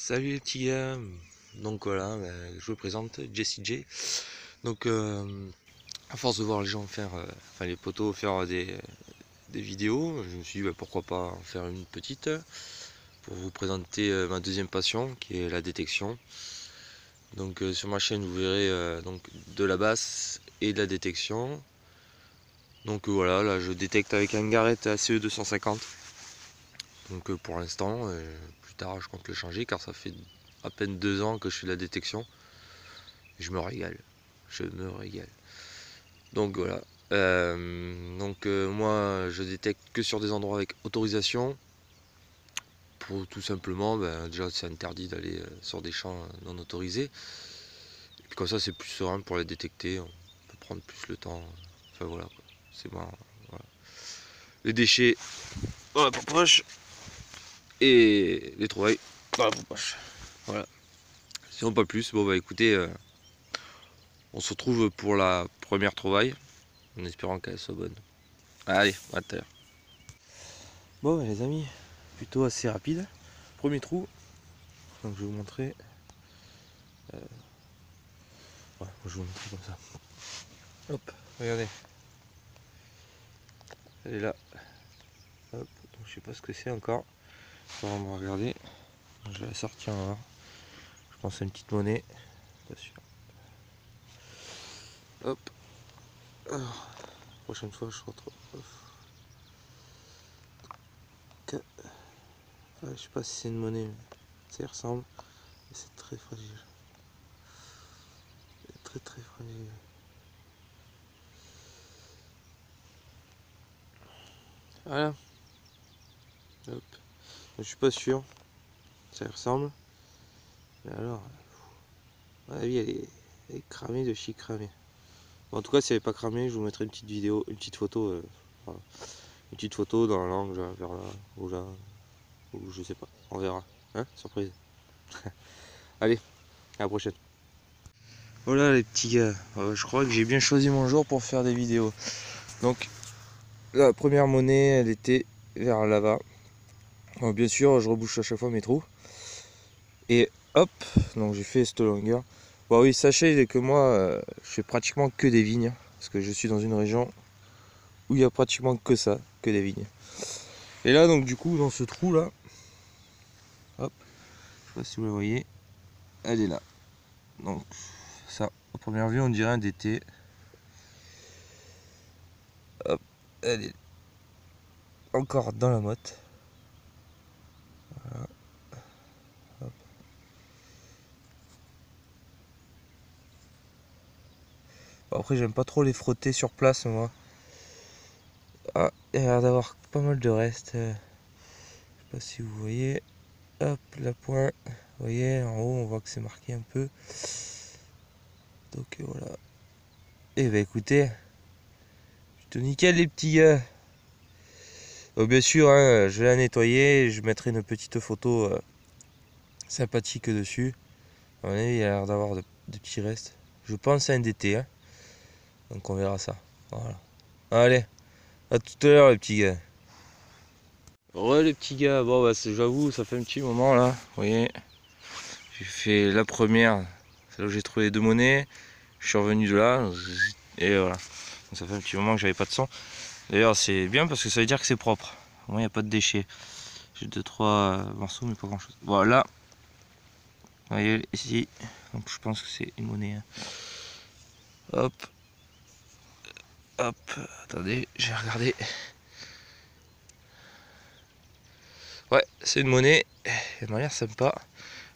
Salut les petits gars, donc voilà, je me présente, Jessie J. Donc à force de voir les gens faire, enfin les potos faire des vidéos, je me suis dit pourquoi pas en faire une petite pour vous présenter ma deuxième passion qui est la détection. Donc sur ma chaîne vous verrez donc de la basse et de la détection. Donc voilà, là je détecte avec un Garrett ACE 250. Donc pour l'instant, plus tard je compte le changer car ça fait à peine 2 ans que je fais de la détection. Je me régale, je me régale. Donc voilà. Moi je détecte que sur des endroits avec autorisation. Pour tout simplement, déjà c'est interdit d'aller sur des champs non autorisés. Et puis comme ça c'est plus serein pour les détecter, on peut prendre plus le temps. Enfin voilà, c'est marrant. Voilà. Les déchets dans la poche et les trouvailles dans la poche. Voilà. Sinon pas plus, bon bah écoutez, on se retrouve pour la première trouvaille, en espérant qu'elle soit bonne. Allez, à tout à l'heure. Bon les amis, plutôt assez rapide. Premier trou, donc je vais vous montrer. Ouais, je vais vous montrer comme ça. Hop, regardez. Elle est là. Hop, donc je sais pas ce que c'est encore. On va regarder. Je vais la sortir, on va voir. Je pense à une petite monnaie. Pas sûr. Hop. Alors, prochaine fois je retrouve. Je sais pas si c'est une monnaie, mais ça y ressemble. Mais c'est très fragile. C'est très fragile. Voilà. Hop. Je suis pas sûr. Ça y ressemble. Mais alors, à mon avis, elle est cramée de chez cramée. Bon, en tout cas, si elle n'est pas cramée, je vous mettrai une petite vidéo, une petite photo. Voilà. Une petite photo dans l'angle vers là, ou je sais pas. On verra. Hein, surprise. Allez, à la prochaine. Voilà les petits gars. Je crois que j'ai bien choisi mon jour pour faire des vidéos. Donc, la première monnaie, elle était vers là-bas. Bien sûr, je rebouche à chaque fois mes trous. Et hop, donc j'ai fait cette longueur. Bon oui, sachez que moi, je fais pratiquement que des vignes. Parce que je suis dans une région où il y a pratiquement que ça, que des vignes. Et là, donc du coup, dans ce trou là, hop, je sais pas si vous la voyez, elle est là. Donc ça, à première vue, on dirait un DT. Hop, elle est encore dans la motte. Voilà. Hop. Bon, après, j'aime pas trop les frotter sur place, moi. Ah, il y a l'air d'avoir pas mal de reste. Je sais pas si vous voyez. Hop, la pointe. Vous voyez, en haut, on voit que c'est marqué un peu. Donc voilà. Et bah écoutez, plutôt nickel les petits gars. Bien sûr, hein, je vais la nettoyer. Je mettrai une petite photo sympathique dessus. À mon avis, il y a l'air d'avoir de petits restes. Je pense à un DT. Hein. Donc on verra ça. Voilà. Allez, à tout à l'heure les petits gars. Ouais les petits gars, bon bah j'avoue ça fait un petit moment là, vous voyez. J'ai fait la première, c'est là où j'ai trouvé les deux monnaies. Je suis revenu de là, et voilà. Donc ça fait un petit moment que j'avais pas de sang. D'ailleurs c'est bien parce que ça veut dire que c'est propre. Au moins il n'y a pas de déchets. J'ai 2-3 morceaux mais pas grand chose. Voilà. Vous voyez ici, donc je pense que c'est une monnaie. Hein. Hop. Hop, attendez, je vais regarder. Ouais, c'est une monnaie, elle m'a l'air sympa.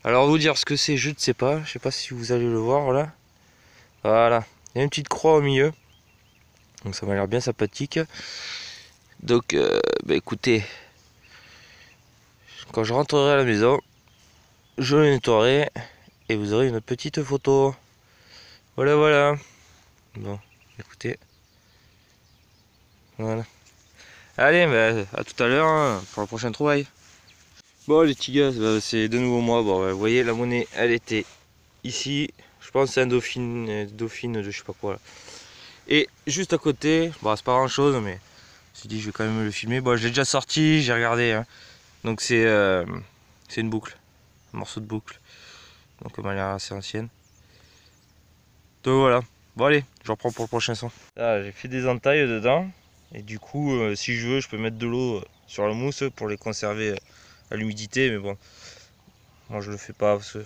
Alors vous dire ce que c'est, je ne sais pas. Je sais pas si vous allez le voir là. Voilà, il y a une petite croix au milieu. Donc ça m'a l'air bien sympathique. Donc écoutez, quand je rentrerai à la maison, je le nettoierai et vous aurez une petite photo. Voilà, voilà. Bon, écoutez. Voilà. Allez, à tout à l'heure hein, pour la prochaine trouvaille. Bon les petits gars, c'est de nouveau moi. Bon, vous voyez la monnaie, elle était ici. Je pense que c'est un dauphine de je sais pas quoi là. Et juste à côté, bon c'est pas grand chose mais je me suis dit je vais quand même le filmer. Bon je l'ai déjà sorti, j'ai regardé. Hein. Donc c'est une boucle. morceau de boucle. Donc elle m'a l'air assez ancienne. Donc voilà. Bon allez, je reprends pour le prochain son. Ah, j'ai fait des entailles dedans. Et du coup, si je veux, je peux mettre de l'eau sur la mousse pour les conserver à l'humidité. Mais bon, moi je le fais pas parce que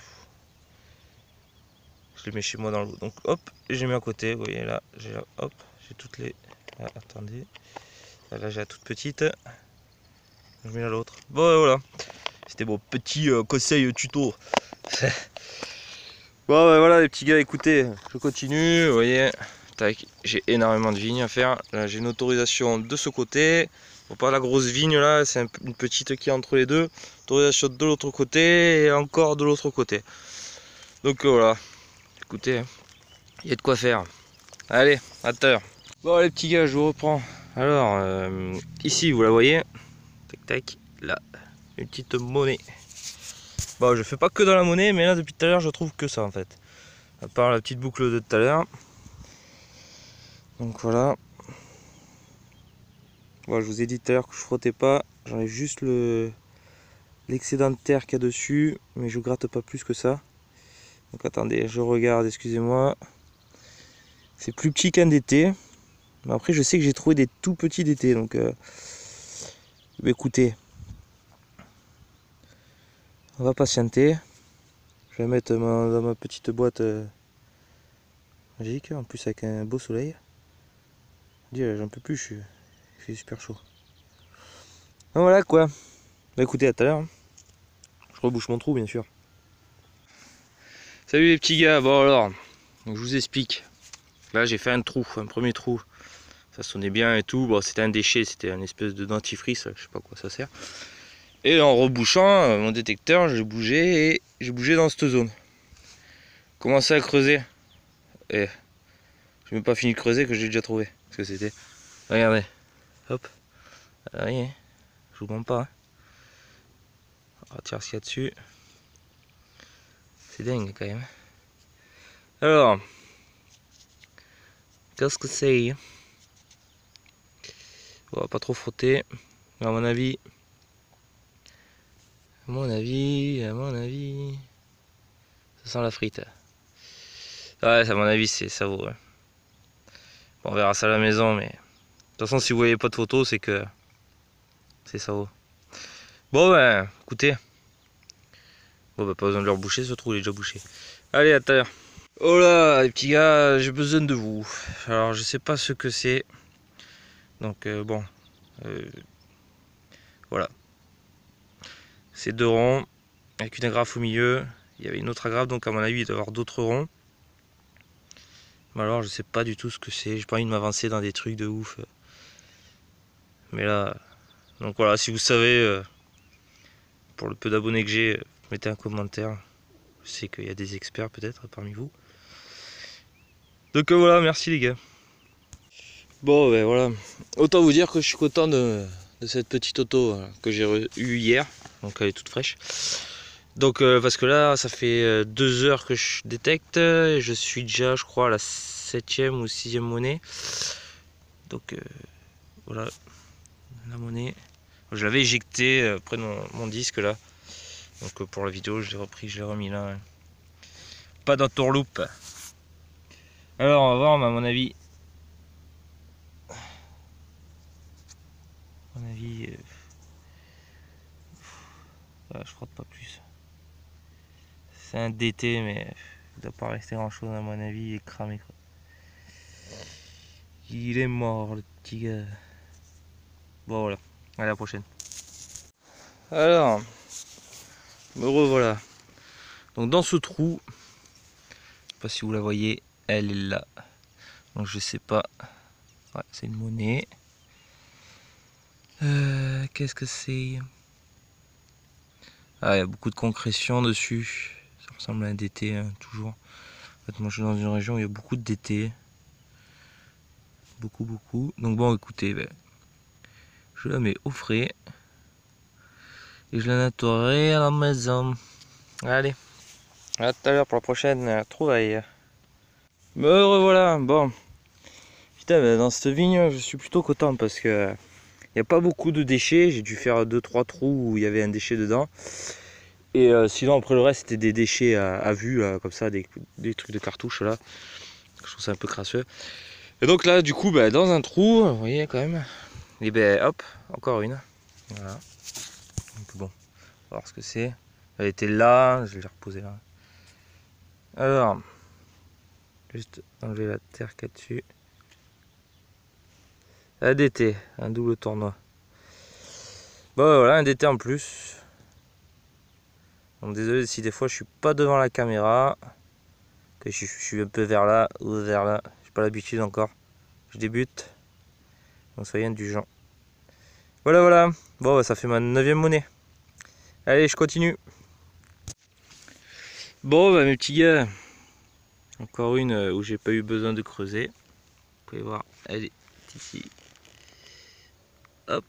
je les mets chez moi dans l'eau. Donc hop, je les mets à côté. Vous voyez là, hop, j'ai toutes les... Ah, attendez. Là j'ai la toute petite. Je mets à l'autre. Bon voilà. C'était mon petit conseil tuto. Bon bah, voilà les petits gars, écoutez, je continue, vous voyez, tac, j'ai énormément de vignes à faire. Là j'ai une autorisation de ce côté, bon, pas la grosse vigne là, c'est une petite qui est entre les deux. Autorisation de l'autre côté et encore de l'autre côté. Donc voilà, écoutez, il y a de quoi faire. Allez, à tout à l'heure. Bon les petits gars, je vous reprends. Alors, ici vous la voyez, tac tac, là, une petite monnaie. Bon, je fais pas que dans la monnaie, mais là depuis tout à l'heure je trouve que ça en fait. À part la petite boucle de tout à l'heure. Donc voilà. Bon, je vous ai dit tout à l'heure que je frottais pas. J'enlève juste l'excédent de terre qu'il y a dessus, mais je gratte pas plus que ça. Donc attendez, je regarde, excusez-moi. C'est plus petit qu'un d'été. Mais après je sais que j'ai trouvé des tout petits d'été, donc écoutez. On va patienter. Je vais mettre dans ma petite boîte magique, en plus avec un beau soleil. J'en peux plus, il fait super chaud. Donc voilà quoi. Bah écoutez, à tout à l'heure. Je rebouche mon trou bien sûr. Salut les petits gars, bon alors, donc je vous explique. Là j'ai fait un trou, un premier trou. Ça sonnait bien et tout. Bon, c'était un déchet, c'était un espèce de dentifrice, je sais pas à quoi ça sert. Et en rebouchant mon détecteur, j'ai bougé et j'ai bougé dans cette zone. Commencé à creuser. Et j'ai même pas fini de creuser que j'ai déjà trouvé. Ce que c'était. Regardez. Hop. Vous voyez, je vous montre pas. Hein. On retire ce qu'il y a dessus. C'est dingue quand même. Alors. Qu'est-ce que c'est? On va pas trop frotter. À mon avis. À mon avis. Ça sent la frite. Ouais, à mon avis, c'est ça vaut. Ouais. Bon, on verra ça à la maison, mais. De toute façon, si vous voyez pas de photos, c'est que. C'est ça vaut. Bon, ben, écoutez. Bon, bah, pas besoin de le reboucher, ce trou, il est déjà bouché. Allez, à tout à l'heure. Oh là, les petits gars, j'ai besoin de vous. Alors, je sais pas ce que c'est. Donc, bon. Voilà. C'est 2 ronds, avec une agrafe au milieu. Il y avait une autre agrafe, donc à mon avis, il doit y avoir d'autres ronds. Mais alors, je sais pas du tout ce que c'est. J'ai pas envie de m'avancer dans des trucs de ouf. Mais là. Donc voilà, si vous savez, pour le peu d'abonnés que j'ai, mettez un commentaire. Je sais qu'il y a des experts peut-être parmi vous. Donc voilà, merci les gars. Bon, ben voilà. Autant vous dire que je suis content de cette petite auto que j'ai eue hier. Donc elle est toute fraîche. Donc parce que là, ça fait 2 heures que je détecte. Et je suis déjà, je crois, à la 7e ou 6e monnaie. Donc voilà, la monnaie. Je l'avais éjecté près de mon disque là. Donc pour la vidéo, je l'ai repris, je l'ai remis là. Pas d'entourloupe. Alors on va voir, mais à mon avis. Je frotte pas plus. C'est un DT, mais il doit pas rester grand chose à mon avis, il est cramé quoi. Il est mort le petit gars. Bon voilà, à la prochaine. Alors, me revoilà. Donc dans ce trou, je sais pas si vous la voyez, elle est là. Donc je sais pas. Ouais, c'est une monnaie. Qu'est-ce que c'est? Ah, il y a beaucoup de concrétion dessus. Ça ressemble à un DT, hein, toujours. En fait, moi je suis dans une région où il y a beaucoup de DT. Beaucoup. Donc bon, écoutez, ben, je la mets au frais. Et je la nettoierai à la maison. Allez, à tout à l'heure pour la prochaine trouvaille. Me revoilà, bon. Putain, ben, dans cette vigne, je suis plutôt content parce que il n'y a pas beaucoup de déchets. J'ai dû faire 2-3 trous où il y avait un déchet dedans. Et sinon après le reste c'était des déchets à vue, comme ça, des trucs de cartouches là. Je trouve ça un peu crasseux. Et donc là du coup bah, dans un trou, vous voyez quand même, et ben hop, encore une. Voilà. Donc bon, on va voir ce que c'est. Elle était là, je vais la reposer là. Alors, juste enlever la terre qu'il y a dessus. ADT, un double tournoi. Bon voilà, un DT en plus. Donc désolé si des fois je suis pas devant la caméra, que je suis un peu vers là ou vers là. J'ai pas l'habitude encore. Je débute. Donc soyez indulgents. Voilà voilà. Bon bah, ça fait ma 9e monnaie. Allez, je continue. Bon bah mes petits gars. Encore une où j'ai pas eu besoin de creuser. Vous pouvez voir, elle est ici. Hop.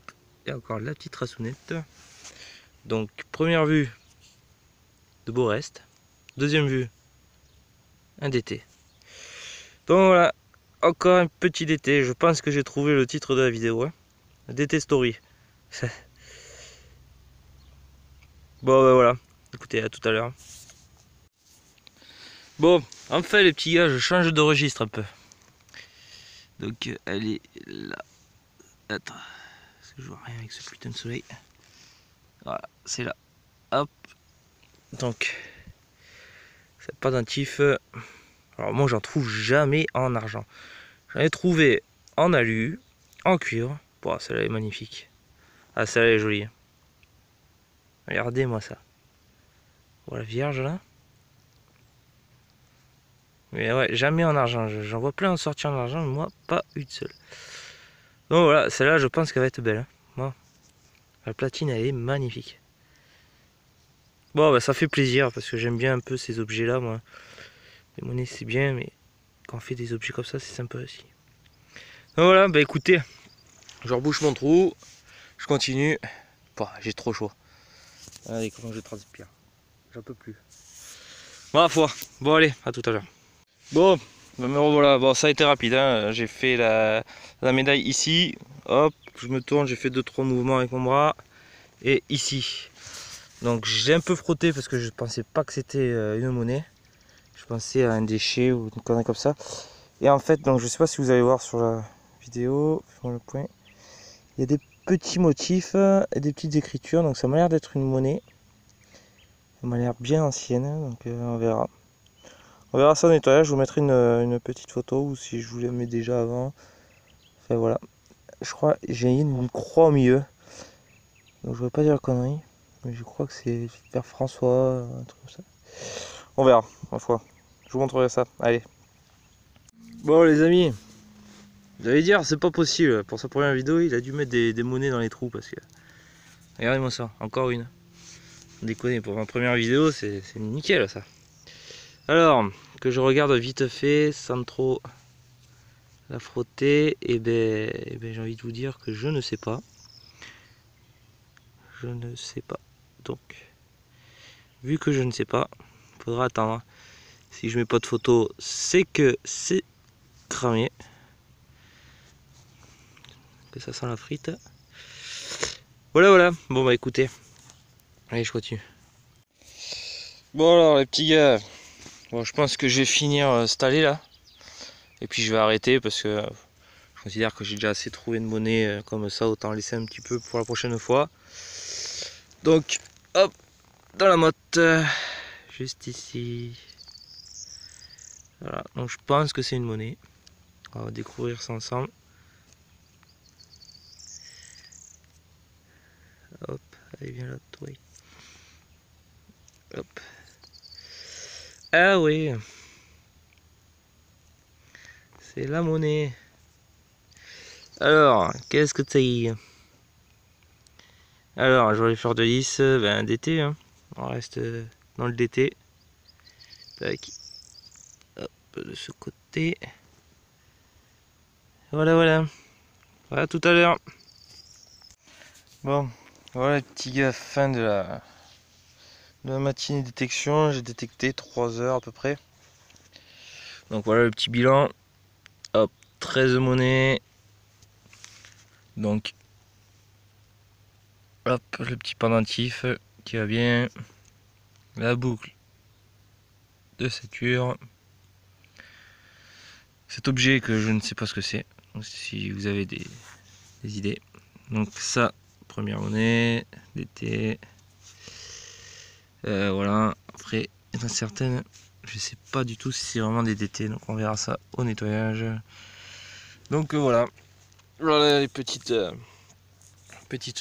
Et encore la petite rassounette. Donc première vue, de beaux restes. Deuxième vue, un DT. Donc voilà, encore un petit DT. Je pense que j'ai trouvé le titre de la vidéo. Hein. DT Story. Bon ben voilà, écoutez, à tout à l'heure. Bon, enfin les petits gars, je change de registre un peu. Donc elle est là. Attends, parce que je vois rien avec ce putain de soleil. Voilà, c'est là. Hop. Donc, c'est pas dentif. Alors moi j'en trouve jamais en argent. J'en ai trouvé en alu, en cuivre. Bon, celle-là est magnifique. Ah, celle-là est jolie. Regardez-moi ça. Voilà, vierge là. Mais ouais, jamais en argent. J'en vois plein en sortir en argent, mais moi, pas une seule. Donc voilà, celle-là, je pense qu'elle va être belle. Hein. Bon. La platine, elle est magnifique. Bon, bah, ça fait plaisir parce que j'aime bien un peu ces objets-là, moi. Les monnaies, c'est bien, mais quand on fait des objets comme ça, c'est sympa aussi. Donc voilà, bah écoutez, je rebouche mon trou. Je continue. Bon, j'ai trop chaud. Allez, comment je transpire. J'en peux plus. Bon, la foi. Bon, allez, à tout à l'heure. Bon, me revoilà. Bon, ça a été rapide. Hein. J'ai fait la médaille ici. Hop, je me tourne. J'ai fait 2-3 mouvements avec mon bras. Et ici. Donc, j'ai un peu frotté parce que je pensais pas que c'était une monnaie. Je pensais à un déchet ou une connerie comme ça. Et en fait, donc, je sais pas si vous allez voir sur la vidéo. Le point. Il y a des petits motifs et des petites écritures. Donc, ça m'a l'air d'être une monnaie. Ça m'a l'air bien ancienne. Donc, on verra. On verra ça au nettoyage, je vous mettrai une petite photo ou si je vous la mets déjà avant. Enfin voilà. Je crois j'ai une croix au milieu. Donc je ne vais pas dire la connerie. Mais je crois que c'est vers François, un truc comme ça. On verra, ma foi. Je vous montrerai ça. Allez. Bon les amis. Vous allez dire c'est pas possible. Pour sa première vidéo, il a dû mettre des monnaies dans les trous parce que. Regardez-moi ça, encore une. Déconnez, pour ma première vidéo, c'est nickel ça. Alors, que je regarde vite fait, sans trop la frotter, et ben j'ai envie de vous dire que je ne sais pas. Je ne sais pas. Donc, vu que je ne sais pas, il faudra attendre. Si je mets pas de photo, c'est que c'est cramé. Que ça sent la frite. Voilà, voilà. Bon bah écoutez. Allez, je continue. Bon alors les petits gars. Bon, je pense que je vais finir cette allée là. Et puis je vais arrêter parce que je considère que j'ai déjà assez trouvé de monnaie comme ça. Autant laisser un petit peu pour la prochaine fois. Donc, hop, dans la motte. Juste ici. Voilà, donc je pense que c'est une monnaie. On va découvrir ça ensemble. Hop, allez viens là, toi. Hop. Ah oui. C'est la monnaie. Alors, qu'est-ce que c'est? Alors, je vais aller faire de lys, ben d'été. Hein. On reste dans le DT. Tac. Hop, de ce côté. Voilà, voilà. Voilà, tout à l'heure. Bon, voilà les petits gars, fin de la matinée détection. J'ai détecté 3 heures à peu près. Donc voilà le petit bilan. Hop, 13 monnaies. Donc, hop, le petit pendentif qui va bien. la boucle de ceinture. Cet objet que je ne sais pas ce que c'est, si vous avez des idées. Donc ça, première monnaie, d'été. Voilà, après il y en a certaines, je sais pas du tout si c'est vraiment des DT, donc on verra ça au nettoyage. Donc voilà, voilà les petites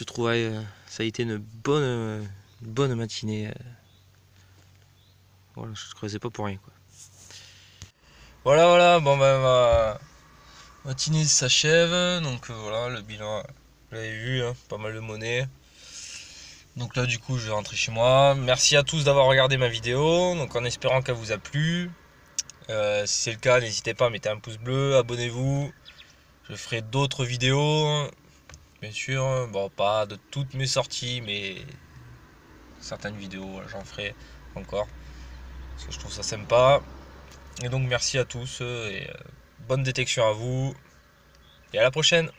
trouvailles. Ça a été une bonne matinée. Voilà, je ne creusais pas pour rien quoi. Voilà, bon ben ma matinée s'achève, donc voilà, le bilan, vous l'avez vu, hein, pas mal de monnaie. Donc là du coup je vais rentrer chez moi. Merci à tous d'avoir regardé ma vidéo, donc en espérant qu'elle vous a plu. Si c'est le cas, n'hésitez pas à mettre un pouce bleu, abonnez-vous. Je ferai d'autres vidéos, bien sûr. Bon, pas de toutes mes sorties, mais certaines vidéos, j'en ferai encore. Parce que je trouve ça sympa. Et donc merci à tous et bonne détection à vous. Et à la prochaine!